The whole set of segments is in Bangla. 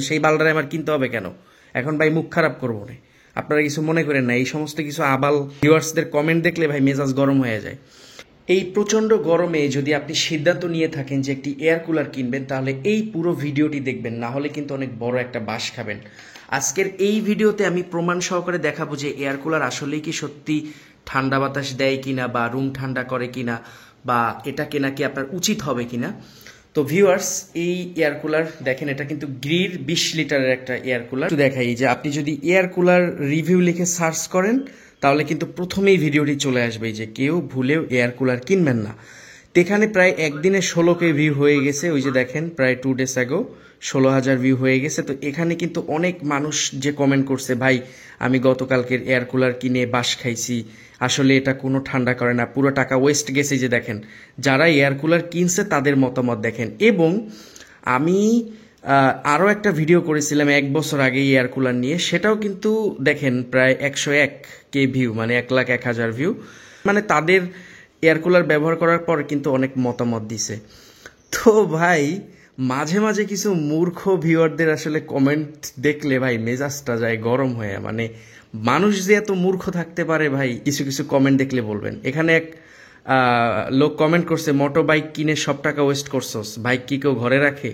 সেই বালটারে আমার কিনতে হবে কেন? এখন ভাই মুখ খারাপ করবো না, আপনারা কিছু মনে করেন না। এই সমস্ত কিছু আবাল ভিউয়ার্সদের কমেন্ট দেখলে ভাই মেজাজ গরম হয়ে যায়। এই প্রচণ্ড গরমে যদি আপনি সিদ্ধান্ত নিয়ে থাকেন যে একটি এয়ার কুলার কিনবেন, তাহলে এই পুরো ভিডিওটি দেখবেন, না হলে কিন্তু অনেক বড় একটা বাস খাবেন। আজকের এই ভিডিওতে আমি প্রমাণ সহকারে দেখাবো যে এয়ার কুলার আসলেই কি সত্যি ঠান্ডা বাতাস দেয় কিনা, বা রুম ঠান্ডা করে কিনা, বা এটা কেনা কি আপনার উচিত হবে কিনা। তো ভিউয়ার্স, এই এয়ার কুলার দেখেন, এটা কিন্তু গ্রির 20 লিটারের একটা এয়ার কুলার। দেখাই যে আপনি যদি এয়ার কুলার রিভিউ লিখে সার্চ করেন, তাহলে কিন্তু প্রথমেই ভিডিওটি চলে আসবে যে কেউ ভুলেও এয়ার কুলার কিনবেন না। তো এখানে প্রায় একদিনে 16K ভিউ হয়ে গেছে। ওই যে দেখেন, প্রায় 2 days ago 16,000 ভিউ হয়ে গেছে। তো এখানে কিন্তু অনেক মানুষ যে কমেন্ট করছে, ভাই আমি গতকালকের এয়ার কুলার কিনে বাস খাইছি, আসলে এটা কোনো ঠান্ডা করে না, পুরো টাকা ওয়েস্ট গেছে। যে দেখেন, যারা এয়ার কুলার কিনছে তাদের মতামত দেখেন। এবং আমি আরও একটা ভিডিও করেছিলাম 1 বছর আগে এয়ার কুলার নিয়ে, সেটাও কিন্তু দেখেন প্রায় 101K ভিউ, মানে 1,01,000 ভিউ। মানে তাদের এয়ার কুলার ব্যবহার করার পর কিন্তু অনেক মতামত দিছে। তো ভাই মাঝে মাঝে কিছু মূর্খ ভিউয়ারদের আসলে কমেন্ট দেখলে ভাই মেজাজটা যায় গরম হয়ে। মানে মানুষ যে এত মূর্খ থাকতে পারে ভাই, কিছু কিছু কমেন্ট দেখলে বলবেন। এখানে এক লোক কমেন্ট করছে, মোটর বাইক কিনে সব টাকা ওয়েস্ট করছস, বাইক কি কেউ ঘরে রাখে?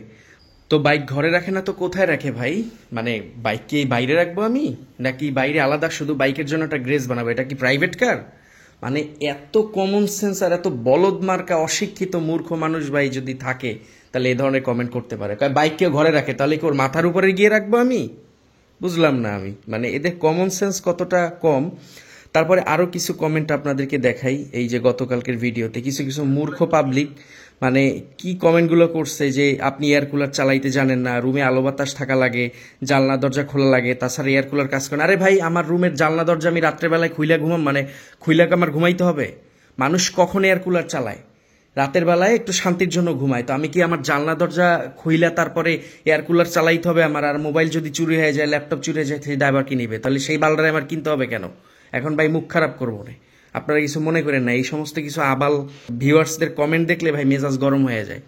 তো বাইক ঘরে রাখে না তো কোথায় রাখে ভাই? মানে বাইক কি বাইরে রাখবো আমি, নাকি বাইরে আলাদা শুধু বাইকের জন্য একটা গ্রেস বানাবো? এটা কি প্রাইভেট কার? মানে এত কমন সেন্স আর এত বলদ মার্কা অশিক্ষিত মূর্খ মানুষ ভাই যদি থাকে, তাহলে এই ধরনের কমেন্ট করতে পারে। বাইক কেউ ঘরে রাখে, তাহলে কি ওর মাথার উপরে গিয়ে রাখবো আমি? বুঝলাম না আমি, মানে এদের কমন সেন্স কতটা কম। তারপরে আরও কিছু কমেন্ট আপনাদেরকে দেখাই। এই যে গতকালকের ভিডিওতে কিছু কিছু মূর্খ পাবলিক মানে কি কমেন্টগুলো করছে, যে আপনি এয়ার কুলার চালাইতে জানেন না, রুমে আলো বাতাস থাকা লাগে, জানলা দরজা খোলা লাগে, তাছাড়া এয়ার কুলার কাজ করেন। আরে ভাই, আমার রুমের জানলা দরজা আমি রাত্রেবেলায় খুইলা ঘুমাম, মানে খুইলাকে আমার ঘুমাইতে হবে? মানুষ কখন এয়ার কুলার চালায়? রাতের বেলায় একটু শান্তির জন্য ঘুমায়। তো আমি কি আমার জানলা দরজা খুইলা তারপরে এয়ার কুলার চালাইতে হবে আমার? আর মোবাইল যদি চুরি হয়ে যায়, ল্যাপটপ চুরি হয়ে যায়, সেই ড্রাইভার কি নিবে? তাহলে সেই বালটারে আমার কিনতে হবে কেন? এখন ভাই মুখ খারাপ করবো না, আপনারা কিছু মনে করেন না। এই সমস্ত কিছু আবাল ভিউয়ার্সদের কমেন্ট দেখলে ভাই মেজাজ গরম হয়ে যায়।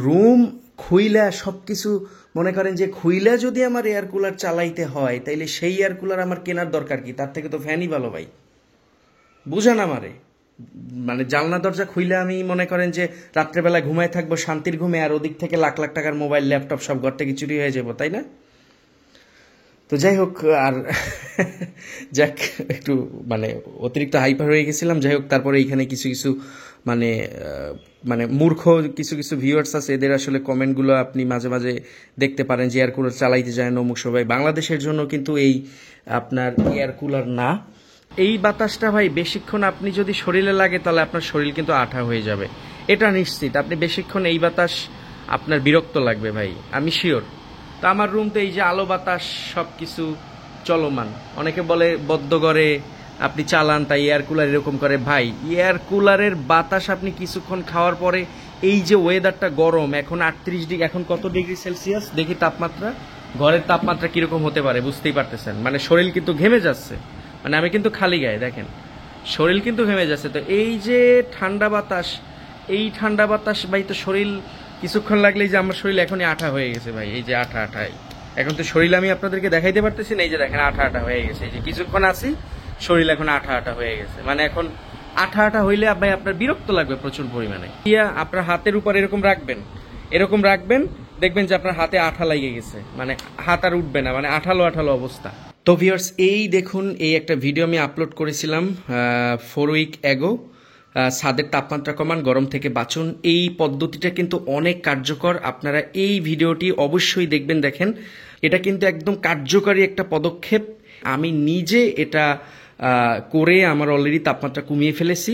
রুম খুইলা সব কিছু মনে করেন যে খুইলা যদি আমার এয়ার কুলার চালাইতে হয়, তাইলে সেই এয়ার কুলার আমার কেনার দরকার কি? তার থেকে তো ফ্যানই ভালো ভাই। বুঝান আমারে। মানে জানলা দরজা খুইলে আমি মনে করেন যে রাত্রেবেলা ঘুমায় থাকবো শান্তির ঘুমে, আর ওদিক থেকে লাখ লাখ টাকার মোবাইল ল্যাপটপ সব ঘর থেকে চুরি হয়ে যাবো, তাই না? তো যাই হোক, আর যাক, একটু মানে অতিরিক্ত হাইপার হয়ে গেছিলাম। যাই হোক, তারপরে এইখানে কিছু কিছু মানে মানে মূর্খ কিছু কিছু ভিউয়ার্স আছে, এদের আসলে কমেন্টগুলো আপনি মাঝে মাঝে দেখতে পারেন যে এয়ার কুলার চালাইতে যায় না অমুক সবাই। বাংলাদেশের জন্য কিন্তু এই আপনার এয়ার কুলার না। এই বাতাসটা ভাই বেশিক্ষণ আপনি যদি শরীরে লাগে, তাহলে আপনার শরীর কিন্তু আঠা হয়ে যাবে, এটা নিশ্চিত। আপনি বেশিক্ষণ এই বাতাস আপনার বিরক্ত লাগবে ভাই, আমি শিওর। তো আমার রুম তো এই যে আলো বাতাস সব কিছু চলমান। অনেকে বলে বদ্ধ করে আপনি চালান, তাই এয়ার কুলার এরকম করে। ভাই এয়ার কুলারের বাতাস আপনি কিছুক্ষণ খাওয়ার পরে, এই যে ওয়েদারটা গরম, এখন 38 ডিগ্রি, এখন কত ডিগ্রি সেলসিয়াস দেখি তাপমাত্রা, ঘরের তাপমাত্রা কিরকম হতে পারে বুঝতেই পারতেছেন। মানে শরীর কিন্তু ঘেমে যাচ্ছে, মানে আমি কিন্তু খালি গায়ে, দেখেন শরীর কিন্তু ঘেমে যাচ্ছে। তো এই যে ঠান্ডা বাতাস, এই ঠান্ডা বাতাস ভাই, তো শরীর কিছুক্ষণ লাগলেই যে আমার শরীর এখনই আঠা হয়ে গেছে ভাই। এই যে আঠা আঠাই, এখন তো শরীর আমি আপনাদেরকে দেখাইতে পারতেছি না। এই যে দেখেন আঠা আঠা হয়ে গেছে, এই যে কিছুক্ষণ আছি শরীর এখন আঠা আঠা হয়ে গেছে। মানে এখন আঠা আঠা হইলে ভাই আপনার বিরক্ত লাগবে প্রচুর পরিমাণে। আপনার হাতের উপর এরকম রাখবেন, এরকম রাখবেন, দেখবেন যে আপনার হাতে আঠা লেগে গেছে, মানে হাত আর উঠবে না, মানে আঠালো আঠালো অবস্থা। তো ভিউয়ার্স, এই দেখুন, এই একটা ভিডিও আমি আপলোড করেছিলাম 4 উইক অ্যাগো, ছাদের তাপমাত্রা কমান, গরম থেকে বাঁচুন। এই পদ্ধতিটা কিন্তু অনেক কার্যকর, আপনারা এই ভিডিওটি অবশ্যই দেখবেন। দেখেন, এটা কিন্তু একদম কার্যকারী একটা পদক্ষেপ। আমি নিজে এটা করে আমার অলরেডি তাপমাত্রা কমিয়ে ফেলেছি।